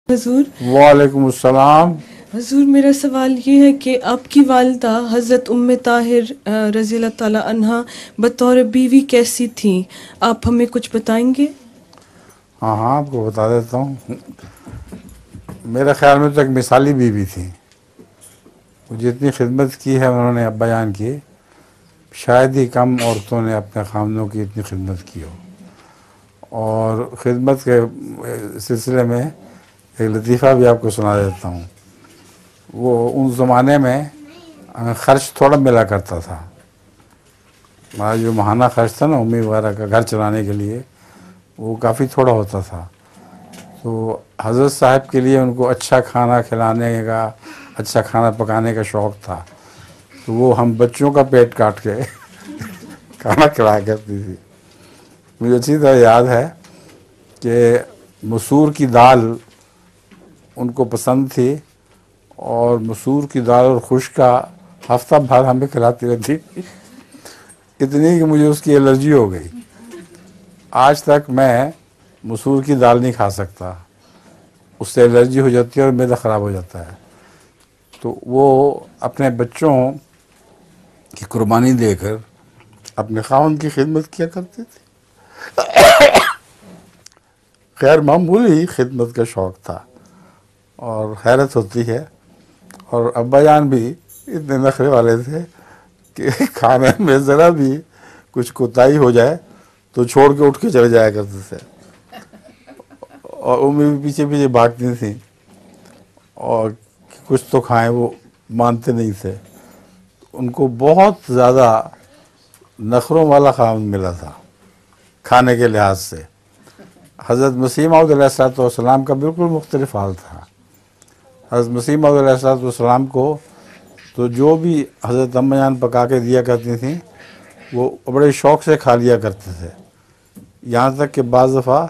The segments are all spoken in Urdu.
حضور وعلیکم السلام۔ حضور میرا سوال یہ ہے کہ آپ کی والدہ حضرت ام طاہر رضی اللہ تعالی عنہا بطور بیوی کیسی تھیں؟ آپ ہمیں کچھ بتائیں گے؟ ہاں آپ کو بتا دیتا ہوں۔ میرے خیال میں تو ایک مثالی بیوی تھی۔ وہ جتنی خدمت کی ہے انہوں نے ابا جان کی، شاید ہی کم عورتوں نے اپنے خامنوں کی اتنی خدمت کی ہو۔ اور خدمت کے سلسلے میں ایک لطیفہ بھی آپ کو سنا دیتا ہوں۔ وہ ان زمانے میں خرچ تھوڑا ملا کرتا تھا، ہمارا جو ماہانہ خرچ تھا نا امی وغیرہ کا گھر چلانے کے لیے، وہ کافی تھوڑا ہوتا تھا۔ تو حضرت صاحب کے لیے ان کو اچھا کھانا کھلانے کا، اچھا کھانا پکانے کا شوق تھا، تو وہ ہم بچوں کا پیٹ کاٹ کے کھانا کھلایا کرتی تھی۔ مجھے اچھی طرح یاد ہے کہ مسور کی دال ان کو پسند تھی، اور مسور کی دال اور خشک کا ہفتہ بھر ہمیں کھلاتی رہتی، اتنی کہ مجھے اس کی الرجی ہو گئی۔ آج تک میں مسور کی دال نہیں کھا سکتا، اس سے الرجی ہو جاتی ہے اور معدہ خراب ہو جاتا ہے۔ تو وہ اپنے بچوں کی قربانی دے کر اپنے خاوند کی خدمت کیا کرتے تھے۔ غیر معمولی خدمت کا شوق تھا، اور حیرت ہوتی ہے۔ اور ابا جان بھی اتنے نخرے والے تھے کہ کھانے میں ذرا بھی کچھ کوتاہی ہو جائے تو چھوڑ کے اٹھ کے چلے جایا کرتے تھے، اور امی بھی پیچھے پیچھے بھاگتی تھیں، اور کچھ تو کھائیں وہ مانتے نہیں تھے۔ ان کو بہت زیادہ نخروں والا خاوند ملا تھا کھانے کے لحاظ سے۔ حضرت مسیح موعود علیہ السلام کا بالکل مختلف حال تھا۔ حضرت مسیح موعود علیہ السلام کو تو جو بھی حضرت اما جان پکا کے دیا کرتی تھیں وہ بڑے شوق سے کھا لیا کرتے تھے، یہاں تک کہ بعض دفعہ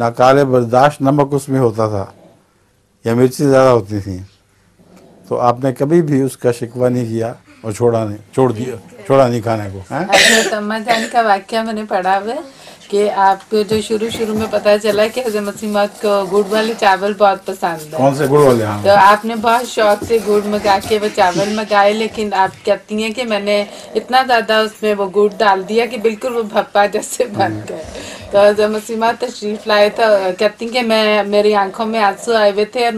ناقابل برداشت نمک اس میں ہوتا تھا یا مرچی زیادہ ہوتی تھیں، تو آپ نے کبھی بھی اس کا شکوہ نہیں کیا اور چھوڑا نہیں کھانے کو۔ حضرت اما جان کا واقعہ میں نے پڑھا ہوا ہے کہ آپ کو جو شروع میں پتا چلا کہ حضرت مسیح موعود کو گڑ والے چاول بہت پسند ہے۔ کون سے گڑ والے؟ ہاں، تو آپ نے بہت شوق سے گڑ منگا کے وہ چاول منگائے، لیکن آپ کہتی ہیں کہ میں نے اتنا زیادہ اس میں وہ گڑ ڈال دیا کہ بالکل وہ بھپا جیسے بن گئے۔ تو حضرت مسیح موعود تشریف لائے تو کہتی ہیں کہ میری آنکھوں میں آنسو آئے ہوئے تھے اور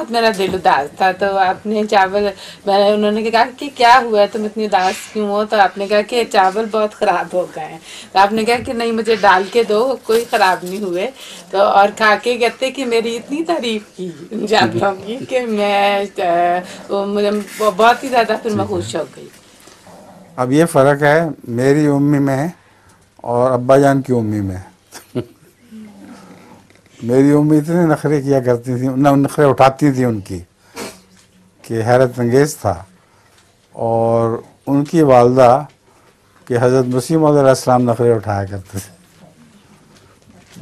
میرا دل اداس تھا۔ تو آپ نے چاول، انہوں نے کہا کہ کیا ہوا ہے تم اتنی اداس کیوں ہو؟ تو آپ نے کہا کہ چاول بہت خراب ہو گئے ہیں۔ تو آپ نے کہا کہ نہیں مجھے ڈال کے دو، کوئی خراب نہیں ہوئے۔ تو اور کھا کے کہتے کہ میری اتنی تعریف کی جاتا ہوں کہ مجھے بہت ہی زیادہ پھر میں خوش ہو گئی۔ اب یہ فرق ہے میری امی میں اور ابا جان کی امی میں۔ میری امی اتنے نخرے کیا کرتی تھیں، نخرے اٹھاتی تھیں ان کی کہ حیرت انگیز تھا۔ اور ان کی والدہ کہ حضرت مسیح موعود علیہ السلام نخرے اٹھایا کرتے تھے،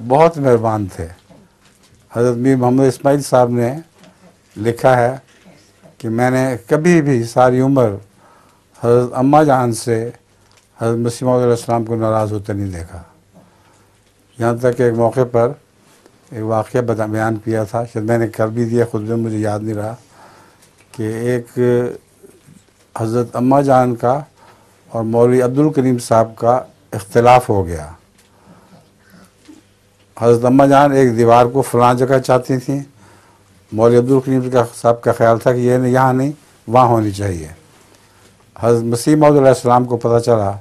بہت مہربان تھے۔ حضرت میر محمد اسماعیل صاحب نے لکھا ہے کہ میں نے کبھی بھی ساری عمر حضرت اما جان سے حضرت مسیح موعود علیہ السلام کو ناراض ہوتے نہیں دیکھا، یہاں تک کہ ایک موقع پر ایک واقعہ بیان کیا تھا، شاید میں نے کر بھی دیا خود میں، مجھے یاد نہیں رہا، کہ ایک حضرت اما جان کا اور مولوی عبدالکریم صاحب کا اختلاف ہو گیا۔ حضرت اما جان ایک دیوار کو فلاں جگہ چاہتی تھیں، مولوی عبدالکریم صاحب کا خیال تھا کہ یہ یہاں نہیں وہاں ہونی چاہیے۔ حضرت مسیح موعود علیہ السلام کو پتہ چلا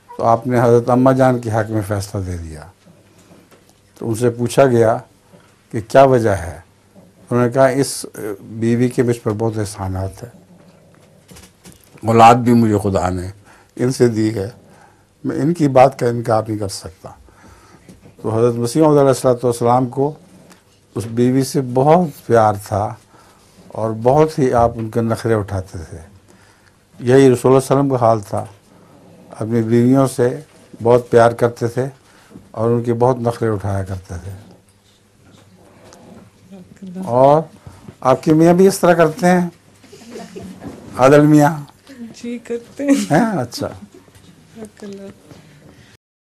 تو آپ نے حضرت اما جان کے حق میں فیصلہ دے دیا۔ تو ان سے پوچھا گیا کہ کیا وجہ ہے؟ انہوں نے کہا اس بیوی کے مجھ پر بہت احسانات ہیں، اولاد بھی مجھے خدا نے ان سے دی ہے، میں ان کی بات کا انکار نہیں کر سکتا۔ تو حضرت مسیح موعود علیہ السلام کو اس بیوی سے بہت پیار تھا، اور بہت ہی آپ ان کے نخرے اٹھاتے تھے۔ یہی رسول اللہ علیہ وسلم کا حال تھا، اپنی بیویوں سے بہت پیار کرتے تھے اور ان کے بہت نخرے اٹھایا کرتے تھے۔ اور آپ کے میاں بھی اس طرح کرتے ہیں؟ عادل میاں جی کرتے ہیں؟ اچھا۔ ہیں۔